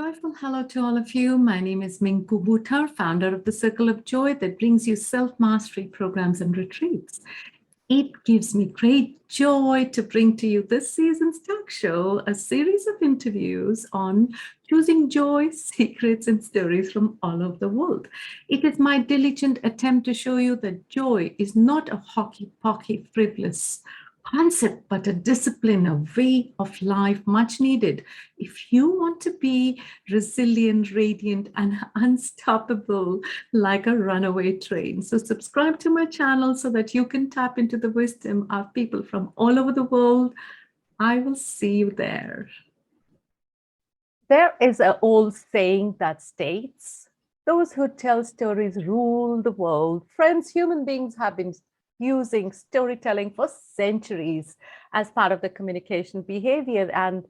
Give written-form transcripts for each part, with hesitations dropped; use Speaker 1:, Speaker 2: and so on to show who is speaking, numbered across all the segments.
Speaker 1: joyful hello to all of you. My name is Minnku Buttar, founder of the Circle of Joy that brings you self-mastery programs and retreats. It gives me great joy to bring to you this season's talk show, a series of interviews on choosing joy, secrets, and stories from all over the world. It is my diligent attempt to show you that joy is not a hockey-pocky, frivolous concept, but a discipline, a way of life much needed if you want to be resilient, radiant, and unstoppable like a runaway train. So subscribe to my channel so that you can tap into the wisdom of people from all over the world. I will see you there.
Speaker 2: There is an old saying that states, those who tell stories rule the world. Friends, human beings have been using storytelling for centuries as part of the communication behavior. And,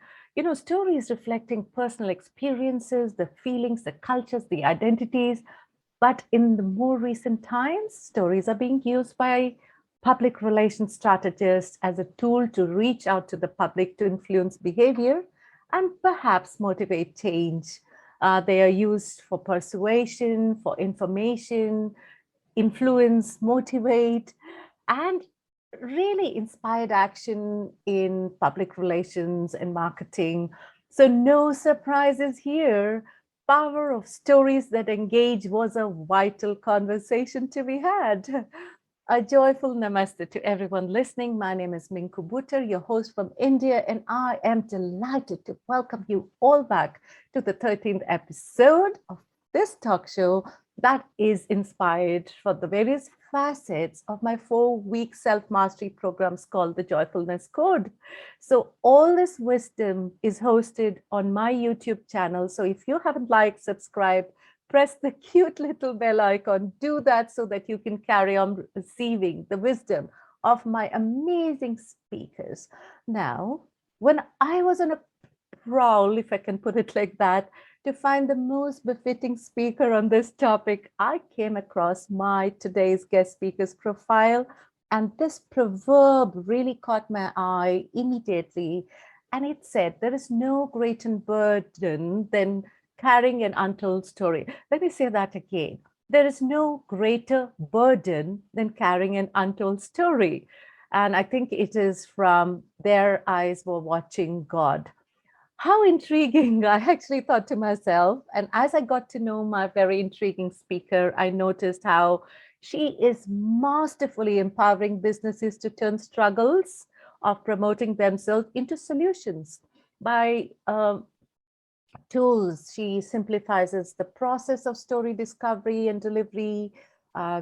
Speaker 2: stories reflecting personal experiences, the feelings, the cultures, the identities. But in the more recent times, stories are being used by public relations strategists as a tool to reach out to the public to influence behavior and perhaps motivate change. They are used for persuasion, for information, influence, motivate, and really inspired action in public relations and marketing. So no surprises here. Power of stories that engage was a vital conversation to be had. A joyful namaste to everyone listening. My name is Minnku Buttar, your host from India, and I am delighted to welcome you all back to the 13th episode of this talk show that is inspired for the various facets of my 4-week self-mastery programs called the Joyfulness Code. So all this wisdom is hosted on my YouTube channel. So if you haven't liked, subscribe, press the cute little bell icon, do that so that you can carry on receiving the wisdom of my amazing speakers. Now, when I was on a prowl, if I can put it like that, to find the most befitting speaker on this topic, I came across my today's guest speaker's profile, and this proverb really caught my eye immediately. And it said, there is no greater burden than carrying an untold story. Let me say that again. There is no greater burden than carrying an untold story. And I think it is from Their Eyes Were Watching God. How intriguing, I actually thought to myself. And as I got to know my very intriguing speaker, I noticed how she is masterfully empowering businesses to turn struggles of promoting themselves into solutions by tools. She simplifies the process of story discovery and delivery.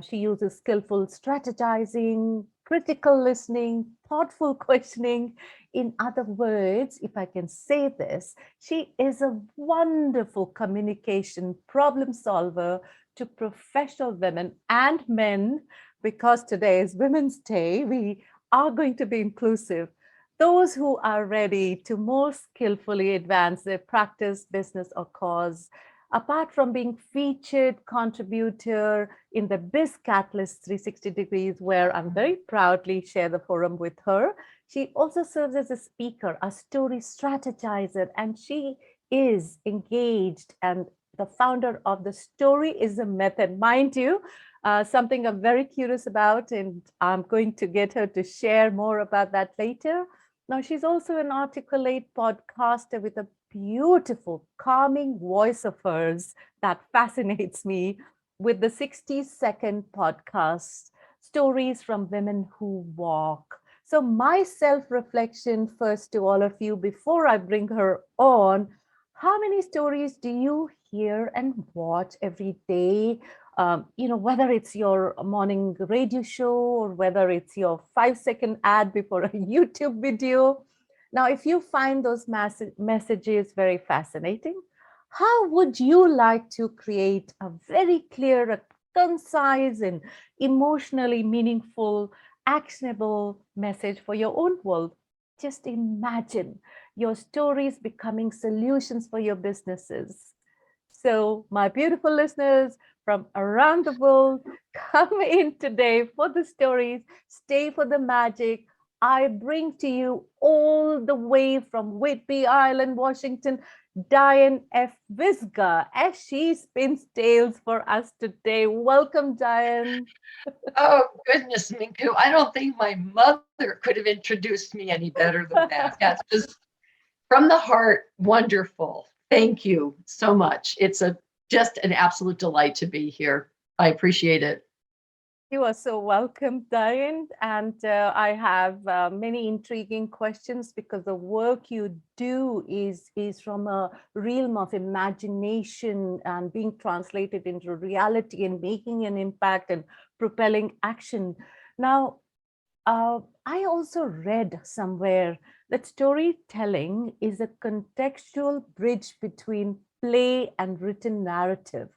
Speaker 2: She uses skillful strategizing, critical listening, thoughtful questioning. In other words, if I can say this, she is a wonderful communication problem solver to professional women and men, because today is Women's Day. We are going to be inclusive. Those who are ready to more skillfully advance their practice, business, or cause. Apart from being featured contributor in the Biz Catalyst 360 Degrees, where I'm very proudly share the forum with her, she also serves as a speaker, a story strategizer, and she is engaged and the founder of the Storyism Method. Mind you, something I'm very curious about, and I'm going to get her to share more about that later. Now, she's also an articulate podcaster with a beautiful, calming voice of hers that fascinates me, with the 60-second podcast, Stories from Women Who Walk. So my self-reflection first to all of you before I bring her on, how many stories do you hear and watch every day? Whether it's your morning radio show or whether it's your 5-second ad before a YouTube video. Now, if you find those messages very fascinating, how would you like to create a very clear, concise, and emotionally meaningful, actionable message for your own world? Just imagine your stories becoming solutions for your businesses. So, my beautiful listeners from around the world, come in today for the stories, stay for the magic. I bring to you all the way from Whidbey Island, Washington, Diane F. Wyzga, as she spins tales for us today. Welcome, Diane.
Speaker 3: Oh, goodness, Minnku. I don't think my mother could have introduced me any better than that. That's just from the heart, wonderful. Thank you so much. It's just an absolute delight to be here. I appreciate it.
Speaker 2: You are so welcome, Diane. And I have many intriguing questions because the work you do is from a realm of imagination and being translated into reality and making an impact and propelling action. Now, I also read somewhere that storytelling is a contextual bridge between play and written narrative.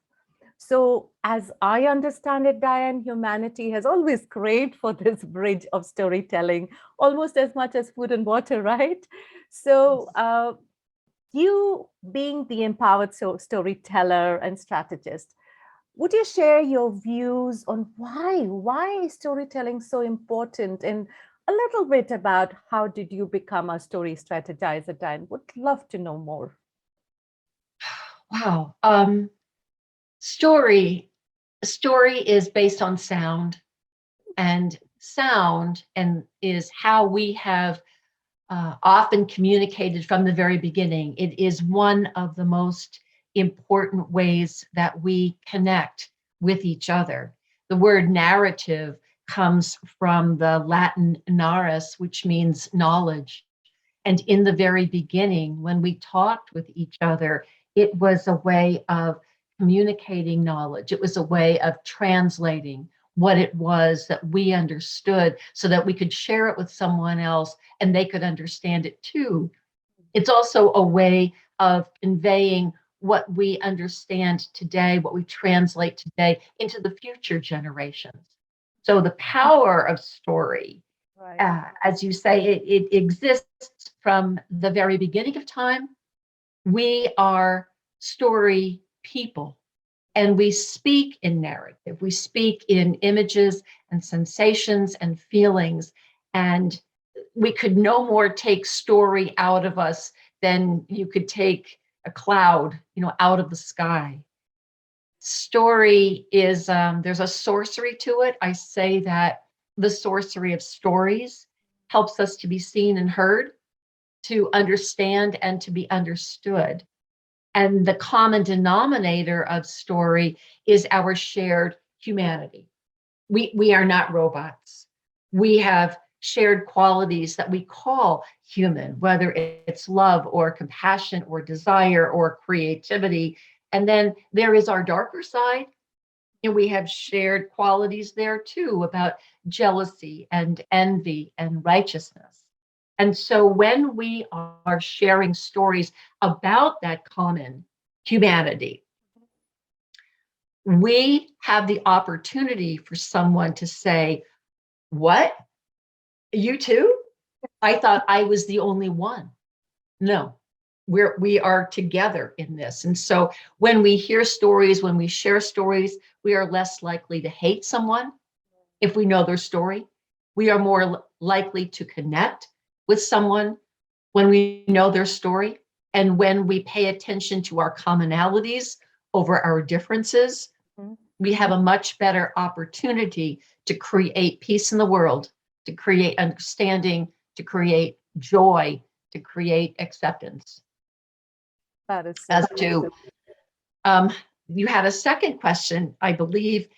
Speaker 2: So, as I understand it, Diane, humanity has always craved for this bridge of storytelling, almost as much as food and water, right? So, you being the empowered storyteller and strategist, would you share your views on why is storytelling so important, and a little bit about how did you become a story strategizer, Diane? Would love to know more.
Speaker 3: Wow. Story is based on sound, and sound is how we have often communicated from the very beginning. It is one of the most important ways that we connect with each other. The word narrative comes from the Latin narus, which means knowledge. And in the very beginning, when we talked with each other, it was a way of communicating knowledge. It was a way of translating what it was that we understood so that we could share it with someone else and they could understand it too. It's also a way of conveying what we understand today, what we translate today into the future generations. So the power of story,
Speaker 2: Right.
Speaker 3: as you say, it exists from the very beginning of time. We are story people, and we speak in narrative. We speak in images and sensations and feelings. And we could no more take story out of us than you could take a cloud, out of the sky. Story is, there's a sorcery to it. I say that the sorcery of stories helps us to be seen and heard, to understand and to be understood. And the common denominator of story is our shared humanity. We are not robots. We have shared qualities that we call human, whether it's love or compassion or desire or creativity. And then there is our darker side. And we have shared qualities there too about jealousy and envy and righteousness. And so when we are sharing stories about that common humanity, we have the opportunity for someone to say, "What? You too? I thought I was the only one." No, we are together in this. And so when we hear stories, when we share stories, we are less likely to hate someone if we know their story. We are more likely to connect with someone when we know their story. And when we pay attention to our commonalities over our differences, we have a much better opportunity to create peace in the world, to create understanding, to create joy, to create acceptance.
Speaker 2: That is so
Speaker 3: As
Speaker 2: true.
Speaker 3: to, you had a second question, I believe,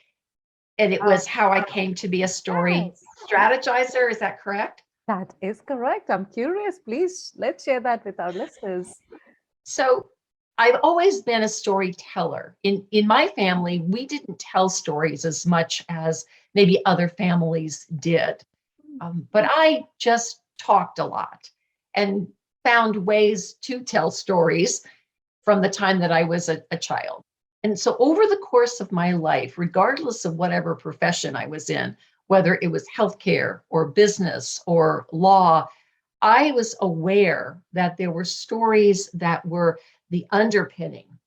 Speaker 3: and it was how I came to be a story
Speaker 2: Yes.
Speaker 3: strategizer. Is that correct?
Speaker 2: That is correct. I'm curious. Please, let's share that with our listeners.
Speaker 3: So I've always been a storyteller. In my family, we didn't tell stories as much as maybe other families did. But I just talked a lot and found ways to tell stories from the time that I was a child. And so over the course of my life, regardless of whatever profession I was in, whether it was healthcare or business or law, I was aware that there were stories that were the underpinning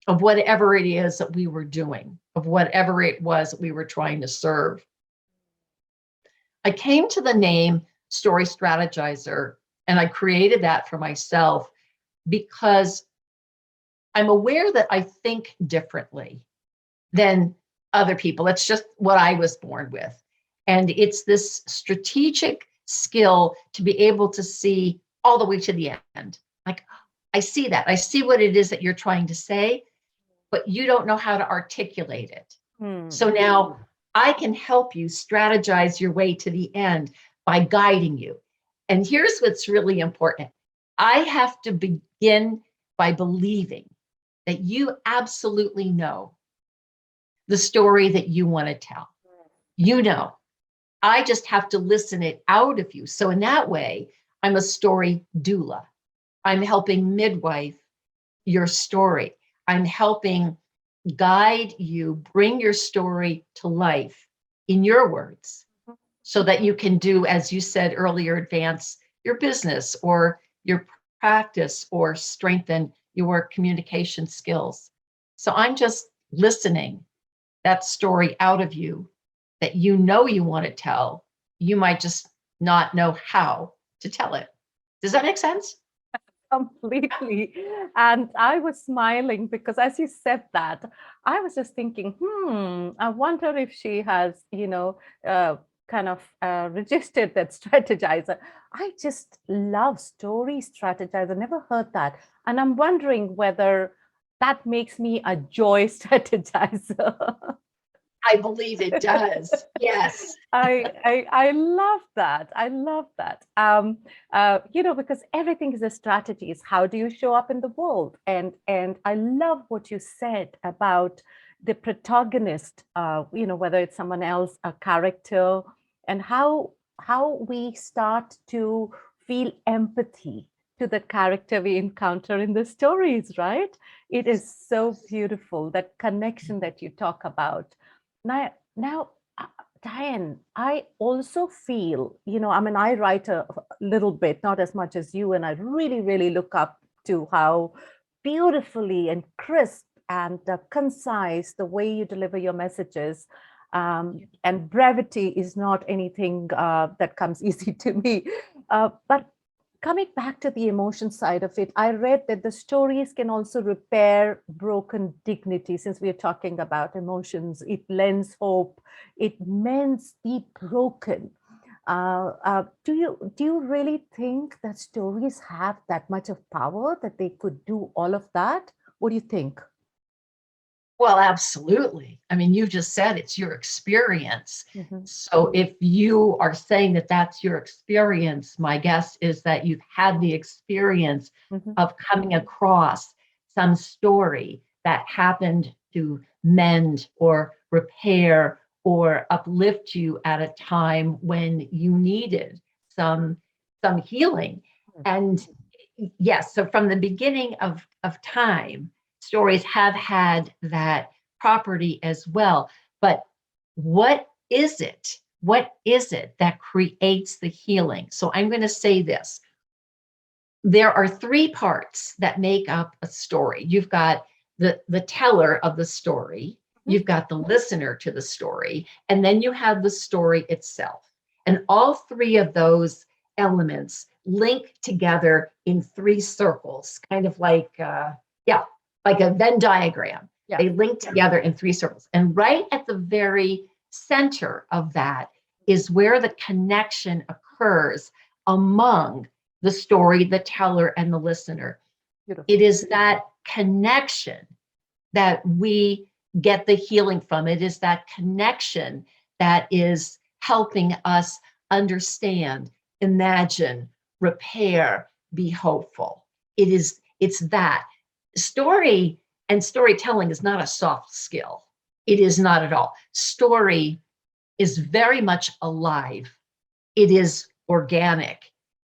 Speaker 3: of whatever it is that we were doing, of whatever it was that we were trying to serve. I came to the name story strategizer. And I created that for myself because I'm aware that I think differently than other people. It's just what I was born with. And it's this strategic skill to be able to see all the way to the end. Like, I see that. I see what it is that you're trying to say, but you don't know how to articulate it. So now I can help you strategize your way to the end by guiding you. And here's what's really important. I have to begin by believing that you absolutely know the story that you want to tell. You know, I just have to listen it out of you. So in that way, I'm a story doula. I'm helping midwife your story. I'm helping guide you, bring your story to life in your words so that you can do, as you said earlier, advance your business or your practice or strengthen your communication skills. So I'm just listening that story out of you that you know you want to tell. You might just not know how to tell it. Does that make sense?
Speaker 2: Completely. And I was smiling because as you said that, I was just thinking, I wonder if she has, kind of registered that strategizer. I just love story strategizer. Never heard that. And I'm wondering whether that makes me a joy strategizer.
Speaker 3: I believe it does. Yes.
Speaker 2: I love that. I love that. Because everything is a strategy. Is how do you show up in the world? And I love what you said about the protagonist. Whether it's someone else, a character, and how we start to feel empathy to the character we encounter in the stories. Right? It is so beautiful, that connection that you talk about. Now, Diane, I also feel, I write a little bit, not as much as you, and I really, really look up to how beautifully and crisp and concise the way you deliver your messages. And brevity is not anything that comes easy to me. But coming back to the emotion side of it, I read that the stories can also repair broken dignity. Since we are talking about emotions, it lends hope, it mends the broken. Do you really think that stories have that much of power that they could do all of that? What do you think?
Speaker 3: Well, absolutely. I mean, you just said it's your experience.
Speaker 2: Mm-hmm.
Speaker 3: So if you are saying that that's your experience, my guess is that you've had the experience of coming across some story that happened to mend or repair or uplift you at a time when you needed some healing. And yes, so from the beginning of time, stories have had that property as well. But what is it? What is it that creates the healing? So I'm going to say this. There are three parts that make up a story. You've got the teller of the story, you've got the listener to the story, and then you have the story itself. And all three of those elements link together in three circles, kind of like like a Venn diagram. Yeah. They link together in three circles. And right at the very center of that is where the connection occurs among the story, the teller, and the listener. Beautiful. It is that connection that we get the healing from. It is that connection that is helping us understand, imagine, repair, be hopeful. It's that. Story and storytelling is not a soft skill. It is not at all. Story is very much alive. It is organic.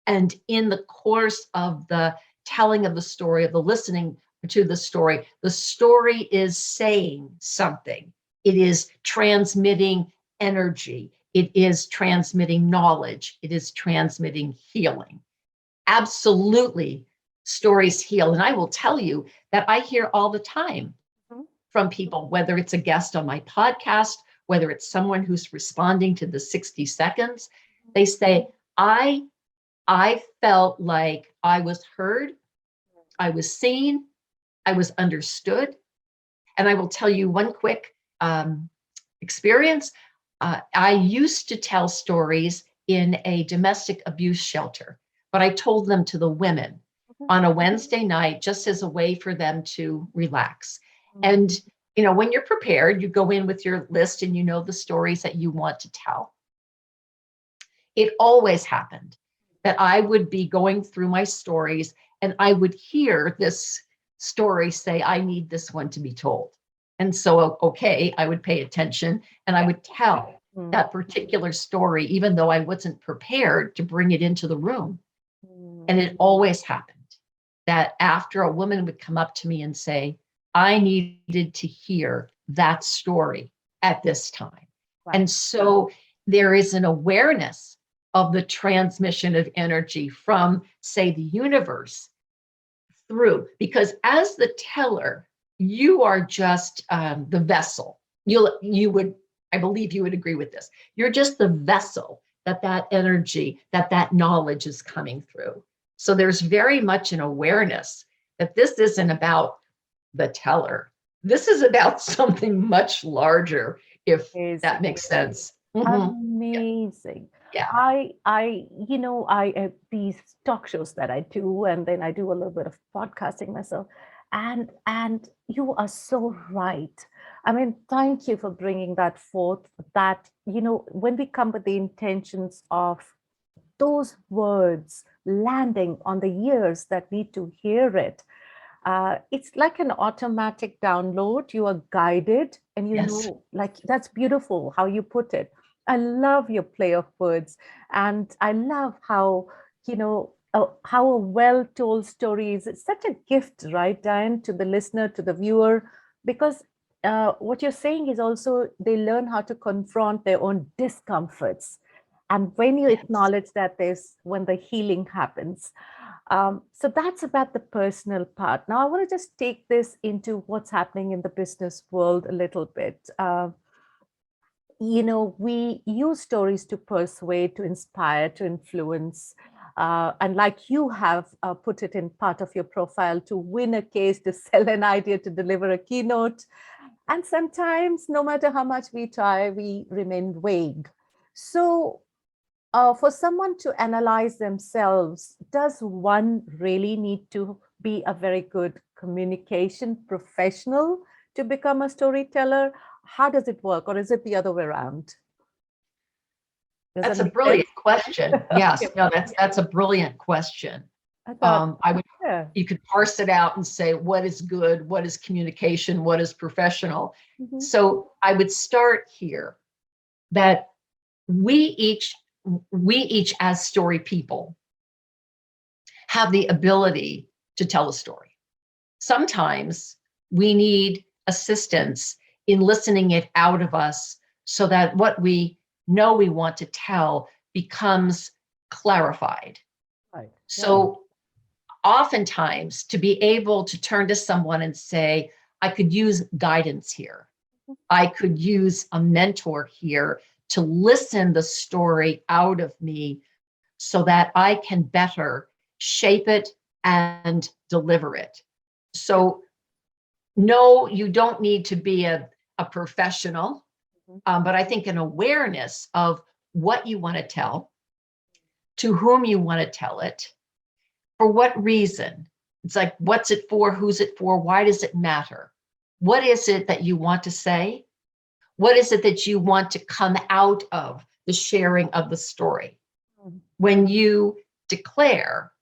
Speaker 3: And in the course of the telling of the story, of the listening to the story is saying something. It is transmitting energy. It is transmitting knowledge. It is transmitting healing. Absolutely. Stories heal. And I will tell you that I hear all the time from people, whether it's a guest on my podcast, whether it's someone who's responding to the 60 seconds, they say, I felt like I was heard, I was seen, I was understood. And I will tell you one quick experience. I used to tell stories in a domestic abuse shelter, but I told them to the women on a Wednesday night, just as a way for them to relax. And, you know, when you're prepared, you go in with your list and you know the stories that you want to tell. It always happened that I would be going through my stories and I would hear this story say, I need this one to be told. And so, okay, I would pay attention and I would tell that particular story, even though I wasn't prepared to bring it into the room. And it always happened that after a woman would come up to me and say, I needed to hear that story at this time. Right. And so there is an awareness of the transmission of energy from, say, the universe through, because as the teller, you are just the vessel. I believe you would agree with this. You're just the vessel that energy, that knowledge is coming through. So there's very much an awareness that this isn't about the teller. This is about something much larger, if that makes sense.
Speaker 2: Amazing.
Speaker 3: Yeah.
Speaker 2: I these talk shows that I do, and then I do a little bit of podcasting myself. And you are so right. I mean, thank you for bringing that forth, that, you know, when we come with the intentions of those words landing on the ears that need to hear it, it's like an automatic download. You are guided, and you know, like, that's beautiful how you put it. I love your play of words, and I love how, you know, how a well-told story is. It's such a gift, right, Diane, to the listener, to the viewer, because what you're saying is also they learn how to confront their own discomforts. And when you acknowledge that, there's when the healing happens. So that's about the personal part. Now, I want to just take this into what's happening in the business world a little bit. You know, we use stories to persuade, to inspire, to influence. And like you have put it in part of your profile, to win a case, to sell an idea, to deliver a keynote. And sometimes, no matter how much we try, we remain vague. So for someone to analyze themselves, does one really need to be a very good communication professional to become a storyteller? How does it work? Or is it the other way around?
Speaker 3: That's a brilliant question. Yes, no, that's a brilliant question. You could parse it out and say, what is good? What is communication? What is professional? Mm-hmm. So I would start here that we each as story people have the ability to tell a story. Sometimes we need assistance in listening it out of us so that what we know we want to tell becomes clarified. Right. So oftentimes, to be able to turn to someone and say, I could use guidance here. I could use a mentor here to listen the story out of me so that I can better shape it and deliver it. So no, you don't need to be a professional, but I think an awareness of what you want to tell, to whom you want to tell it, for what reason. It's like, what's it for? Who's it for? Why does it matter? What is it that you want to say? What is it that you want to come out of the sharing of the story? When you declare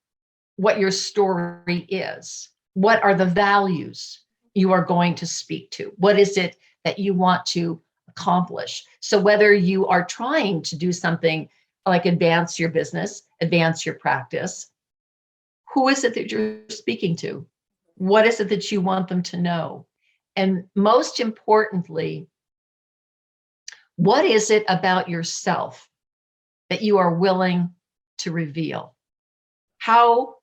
Speaker 3: what your story is, what are the values you are going to speak to? What is it that you want to accomplish? So whether you are trying to do something like advance your business, advance your practice, who is it that you're speaking to? What is it that you want them to know? And most importantly, what is it about yourself that you are willing to reveal? How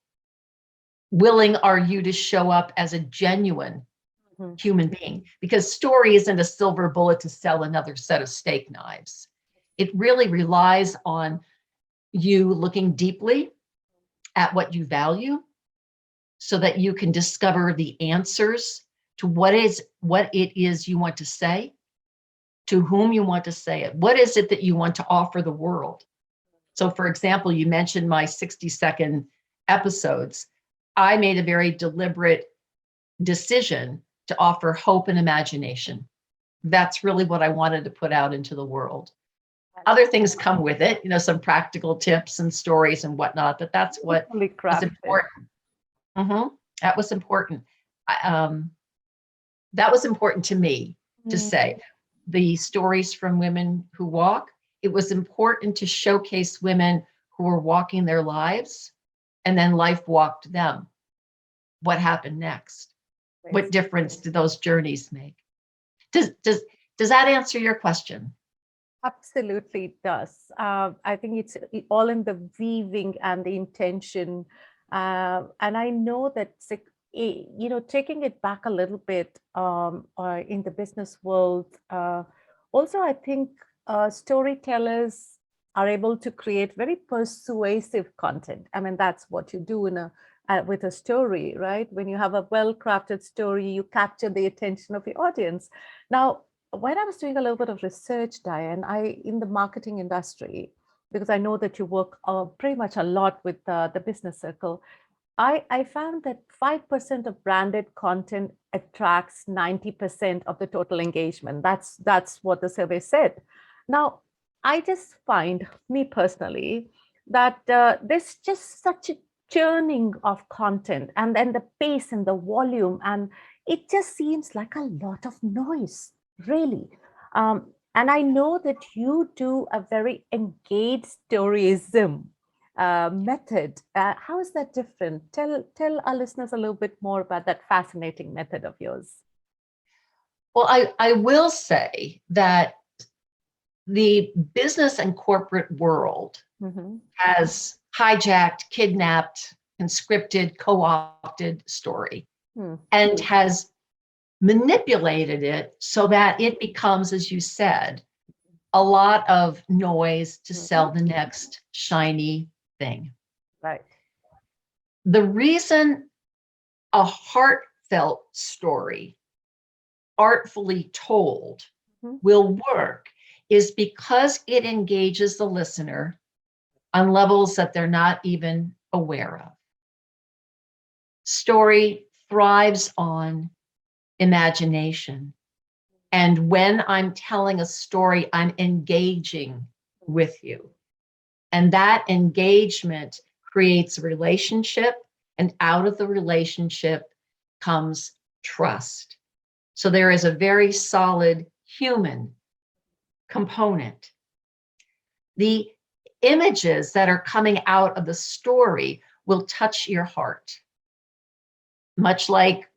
Speaker 3: willing are you to show up as a genuine human being? Because story isn't a silver bullet to sell another set of steak knives. It really relies on you looking deeply at what you value so that you can discover the answers to what it is you want to say, to whom you want to say it. What is it that you want to offer the world? So for example, you mentioned my 60-second episodes. I made a very deliberate decision to offer hope and imagination. That's really what I wanted to put out into the world. Other things come with it, some practical tips and stories and whatnot, but that's what was important. That was important. That was important to me to say. The stories from women who walk, it was important to showcase women who were walking their lives and then life walked them. What happened next? What difference do those journeys make? Does that answer your question?
Speaker 2: Absolutely it does. I think it's all in the weaving and the intention. And I know that, taking it back a little bit in the business world, also I think storytellers are able to create very persuasive content. I mean, that's what you do with a story, right? When you have a well-crafted story, you capture the attention of the audience. Now, when I was doing a little bit of research, Diane, in the marketing industry, because I know that you work pretty much a lot with the business circle, I found that 5% of branded content attracts 90% of the total engagement. That's what the survey said. Now, I just find, me personally, that there's just such a churning of content, and then the pace and the volume, and it just seems like a lot of noise, really. And I know that you do a very engaged storyism method. How is that different? Tell our listeners a little bit more about that fascinating method of yours.
Speaker 3: Well, I will say that the business and corporate world has hijacked, kidnapped, conscripted, co-opted story and has manipulated it so that it becomes, as you said, a lot of noise to sell the next shiny thing.
Speaker 2: Right.
Speaker 3: The reason a heartfelt story, artfully told, will work is because it engages the listener on levels that they're not even aware of. Story thrives on imagination. And when I'm telling a story, I'm engaging with you. And that engagement creates a relationship, and out of the relationship comes trust. So there is a very solid human component. The images that are coming out of the story will touch your heart, much like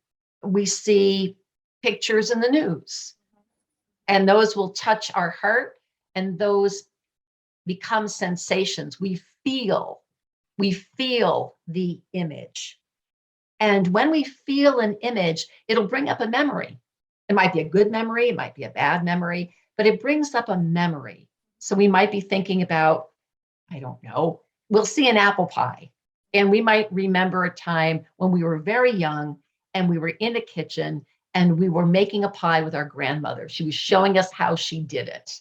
Speaker 3: we see pictures in the news. And those will touch our heart, and those become sensations. We feel the image. And when we feel an image, it'll bring up a memory. It might be a good memory, it might be a bad memory, but it brings up a memory. So we might be thinking about, I don't know, we'll see an apple pie, and we might remember a time when we were very young and we were in a kitchen and we were making a pie with our grandmother. She was showing us how she did it.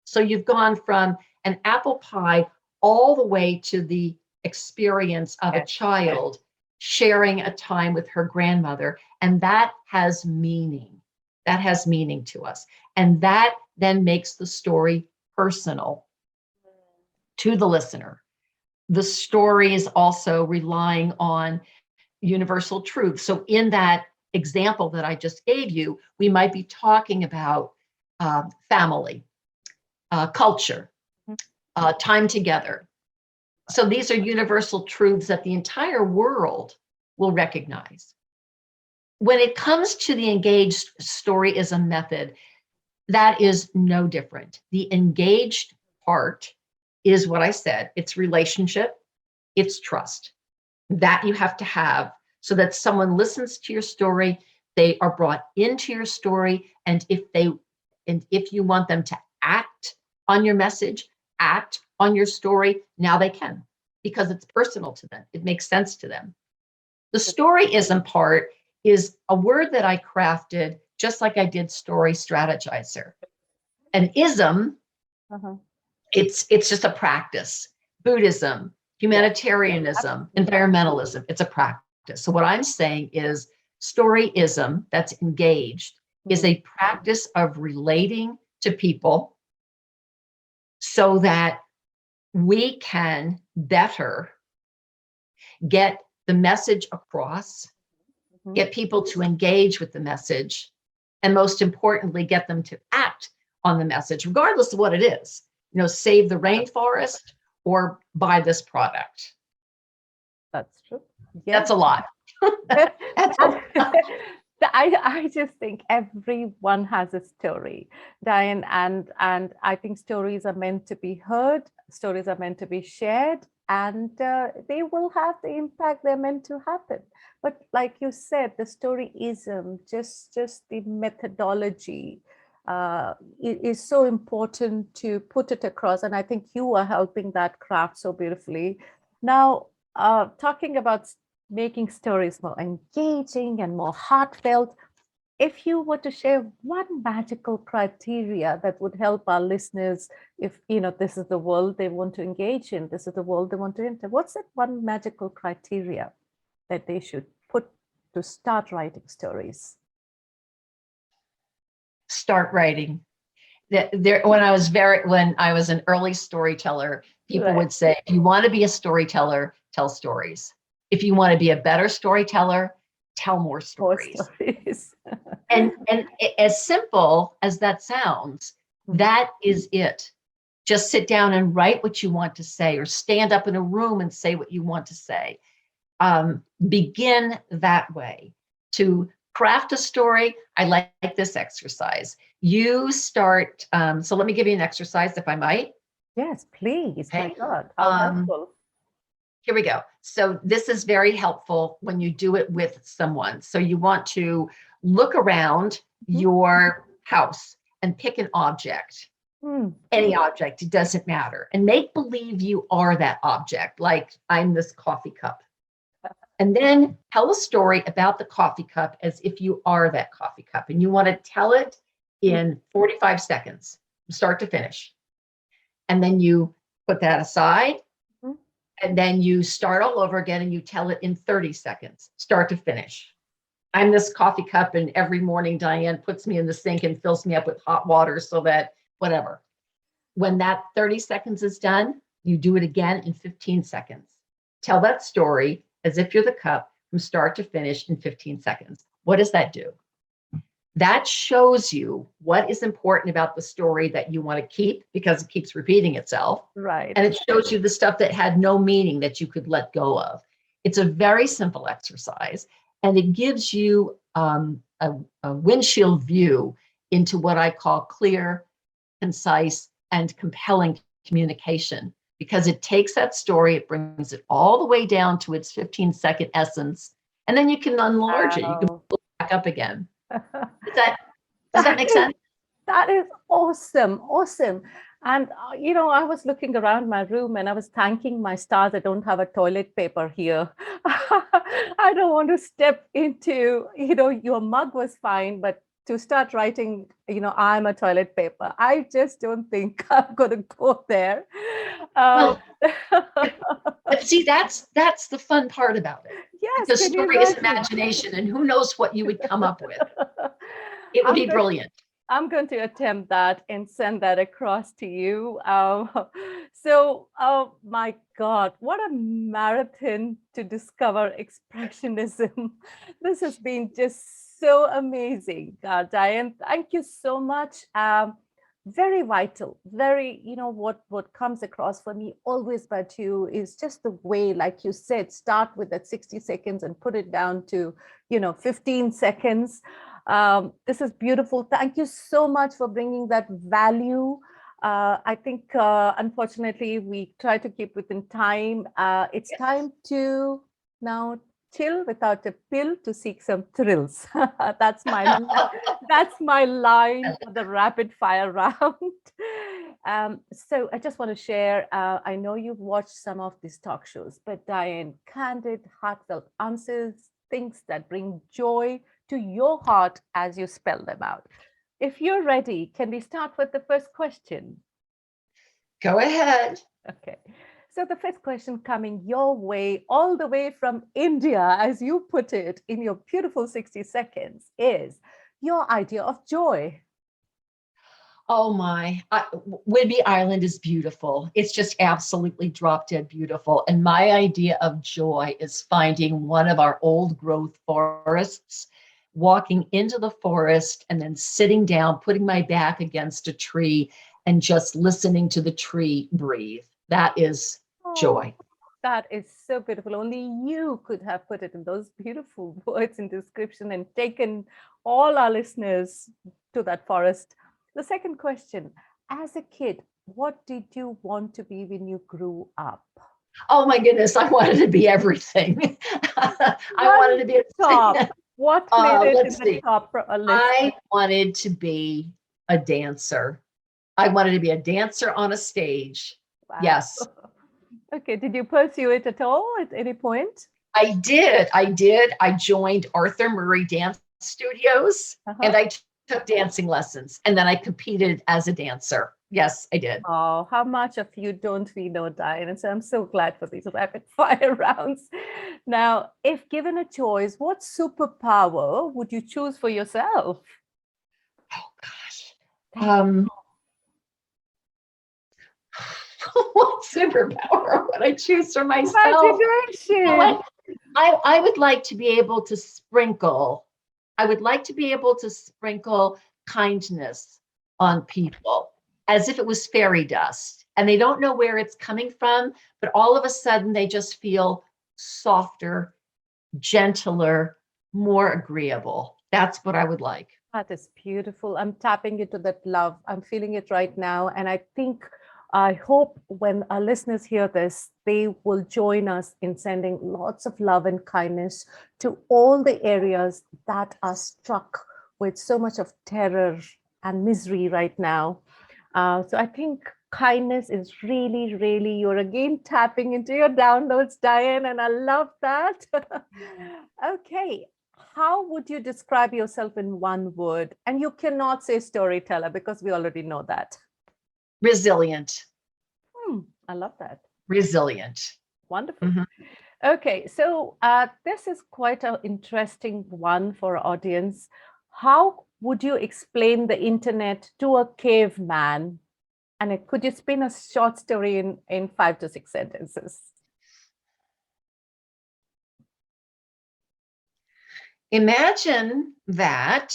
Speaker 3: So you've gone from an apple pie all the way to the experience of a child sharing a time with her grandmother. And that has meaning. That has meaning to us. And that then makes the story personal to the listener. The story is also relying on universal truth. So in that example that I just gave you, we might be talking about family, culture, time together. So these are universal truths that the entire world will recognize. When it comes to the engaged storyism method, that is no different. The engaged part is what I said. It's relationship, it's trust. That you have to have so that someone listens to your story, they are brought into your story, and if you want them to act on your message, act on your story, now they can, because it's personal to them. It makes sense to them. The storyism part is a word that I crafted just like I did story strategizer. An ism, it's just a practice. Buddhism, humanitarianism, environmentalism, it's a practice. So what I'm saying is storyism that's engaged is a practice of relating to people so that we can better get the message across, get people to engage with the message, and most importantly, get them to act on the message, regardless of what it is. Save the rainforest or buy this product.
Speaker 2: That's true.
Speaker 3: That's a lot. That's a lot.
Speaker 2: I just think everyone has a story, Diane, and I think stories are meant to be heard, stories are meant to be shared, and they will have the impact they're meant to happen. But like you said, the storyism, just the methodology is so important to put it across, and I think you are helping that craft so beautifully. Now, talking about making stories more engaging and more heartfelt, if you were to share one magical criteria that would help our listeners, if this is the world they want to engage in, this is the world they want to enter, what's that one magical criteria that they should put to start writing stories?
Speaker 3: Start writing. When I was an early storyteller, people would say, if you want to be a storyteller, tell stories. If you want to be a better storyteller, tell more stories. and as simple as that sounds, that is it. Just sit down and write what you want to say, or stand up in a room and say what you want to say. Begin that way. To craft a story, I like this exercise. You start, so let me give you an exercise, if I might.
Speaker 2: Yes, please.
Speaker 3: Okay.
Speaker 2: My God, how helpful.
Speaker 3: Here we go. So this is very helpful when you do it with someone. So you want to look around your house and pick an object, any object, it doesn't matter. And make believe you are that object, like I'm this coffee cup. And then tell a story about the coffee cup as if you are that coffee cup. And you want to tell it in 45 seconds, start to finish. And then you put that aside. And then you start all over again and you tell it in 30 seconds, start to finish. I'm this coffee cup, and every morning Diane puts me in the sink and fills me up with hot water so that whatever. When that 30 seconds is done, you do it again in 15 seconds. Tell that story as if you're the cup from start to finish in 15 seconds. What does that do? That shows you what is important about the story that you want to keep, because it keeps repeating itself.
Speaker 2: Right.
Speaker 3: And it shows you the stuff that had no meaning that you could let go of. It's a very simple exercise, and it gives you a windshield view into what I call clear, concise, and compelling communication, because it takes that story, it brings it all the way down to its 15-second essence, and then you can enlarge it. You can pull it back up again. Does that make sense?
Speaker 2: That is awesome. Awesome. And, I was looking around my room and I was thanking my stars I don't have a toilet paper here. I don't want to step into, your mug was fine, but to start writing, I'm a toilet paper, I just don't think I'm going to go there.
Speaker 3: But see, that's the fun part about it.
Speaker 2: Yes,
Speaker 3: the story is imagination, and who knows what you would come up with. It would be brilliant.
Speaker 2: I'm going to attempt that and send that across to you. My God, what a marathon to discover expressionism. This has been just so amazing. Diane, thank you so much. Very vital, very, what comes across for me always about you is just the way, like you said, start with that 60 seconds and put it down to, 15 seconds. This is beautiful. Thank you so much for bringing that value. I think, unfortunately, we try to keep within time. It's time to now chill without a pill to seek some thrills. That's my line for the rapid fire round. So I just want to share, I know you've watched some of these talk shows, but Diane, candid, heartfelt answers, things that bring joy to your heart as you spell them out. If you're ready, can we start with the first question?
Speaker 3: Go ahead.
Speaker 2: Okay. So the first question coming your way, all the way from India, as you put it in your beautiful 60 seconds, is your idea of joy.
Speaker 3: Oh my, Whidbey Island is beautiful. It's just absolutely drop dead beautiful. And my idea of joy is finding one of our old growth forests, walking into the forest and then sitting down, putting my back against a tree and just listening to the tree breathe. That is joy.
Speaker 2: That is so beautiful. Only you could have put it in those beautiful words in description and taken all our listeners to that forest. The second question, as a kid, what did you want to be when you grew up?
Speaker 3: Oh my goodness, I wanted to be everything. I wanted to be
Speaker 2: top. What made it in the top list?
Speaker 3: I wanted to be a dancer. I wanted to be a dancer on a stage. Wow. Yes.
Speaker 2: Okay. Did you pursue it at all at any point?
Speaker 3: I did. I joined Arthur Murray Dance Studios and I took dancing lessons and then I competed as a dancer. Yes, I did.
Speaker 2: Oh, how much of you don't we know, Diane? And so I'm so glad for these rapid fire rounds. Now, if given a choice, what superpower would you choose for yourself?
Speaker 3: Oh gosh. What superpower would I choose for myself? I would like to be able to sprinkle. I would like to be able to sprinkle kindness on people as if it was fairy dust. And they don't know where it's coming from, but all of a sudden they just feel softer, gentler, more agreeable. That's what I would like.
Speaker 2: That is beautiful. I'm tapping into that love. I'm feeling it right now. And I hope when our listeners hear this, they will join us in sending lots of love and kindness to all the areas that are struck with so much of terror and misery right now. So I think kindness is really, really, you're again tapping into your downloads, Diane, and I love that. Okay. How would you describe yourself in one word? And you cannot say storyteller because we already know that.
Speaker 3: Resilient.
Speaker 2: I love that.
Speaker 3: Resilient.
Speaker 2: Wonderful. Okay, so this is quite an interesting one for our audience. How would you explain the internet to a caveman? And could you spin a short story in 5 to 6 sentences?
Speaker 3: Imagine that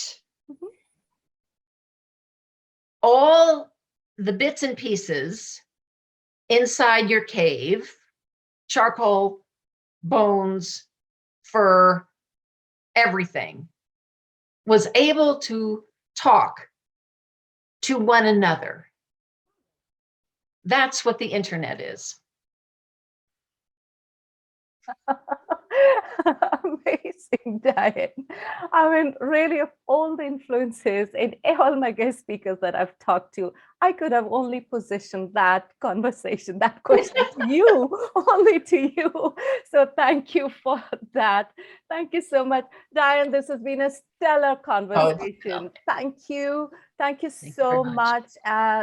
Speaker 3: all the bits and pieces inside your cave, charcoal, bones, fur, everything, was able to talk to one another. That's what the internet is.
Speaker 2: Amazing, Diane. I mean, really, of all the influences in all my guest speakers that I've talked to, I could have only positioned that conversation, that question to you, only to you. So thank you for that. Thank you so much, Diane. This has been a stellar conversation. Thank you. Thank you so much.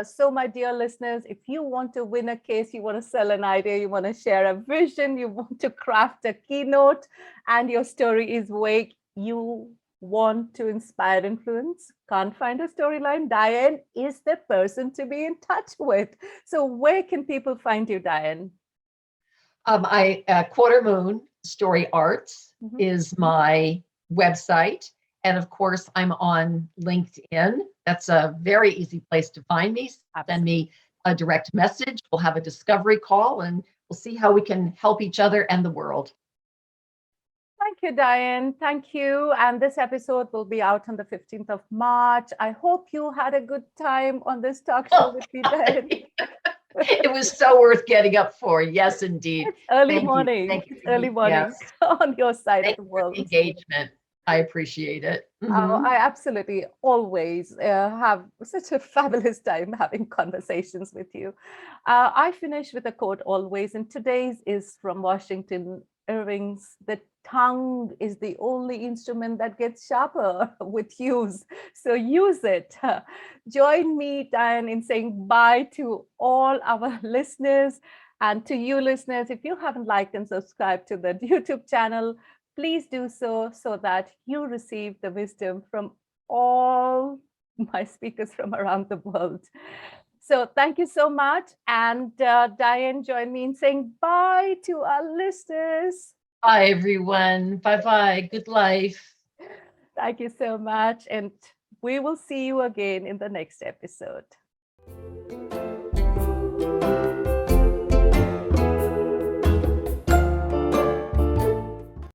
Speaker 2: So my dear listeners, if you want to win a case, you want to sell an idea, you want to share a vision, you want to craft a keynote, and your story is vague, you want to inspire influence, can't find a storyline, Diane is the person to be in touch with. So where can people find you, Diane?
Speaker 3: Quarter Moon Story Arts is my website. And of course, I'm on LinkedIn. That's a very easy place to find me. Send me a direct message. We'll have a discovery call and we'll see how we can help each other and the world.
Speaker 2: Thank you, Diane. Thank you. And this episode will be out on the 15th of March. I hope you had a good time on this talk show with me, Diane.
Speaker 3: It was so worth getting up for. Yes, indeed.
Speaker 2: It's early morning. It's early morning on your side of the world.
Speaker 3: Engagement. I appreciate it.
Speaker 2: Oh,
Speaker 3: Mhm.
Speaker 2: I absolutely always have such a fabulous time having conversations with you. I finish with a quote always, and today's is from Washington Irving's: "The tongue is the only instrument that gets sharper with use, so use it." Join me, Diane, in saying bye to all our listeners. And to you, listeners, if you haven't liked and subscribed to the YouTube channel, please do so, so that you receive the wisdom from all my speakers from around the world. So thank you so much. And Diane, join me in saying bye to our listeners.
Speaker 3: Bye, everyone. Bye-bye. Good life.
Speaker 2: Thank you so much. And we will see you again in the next episode.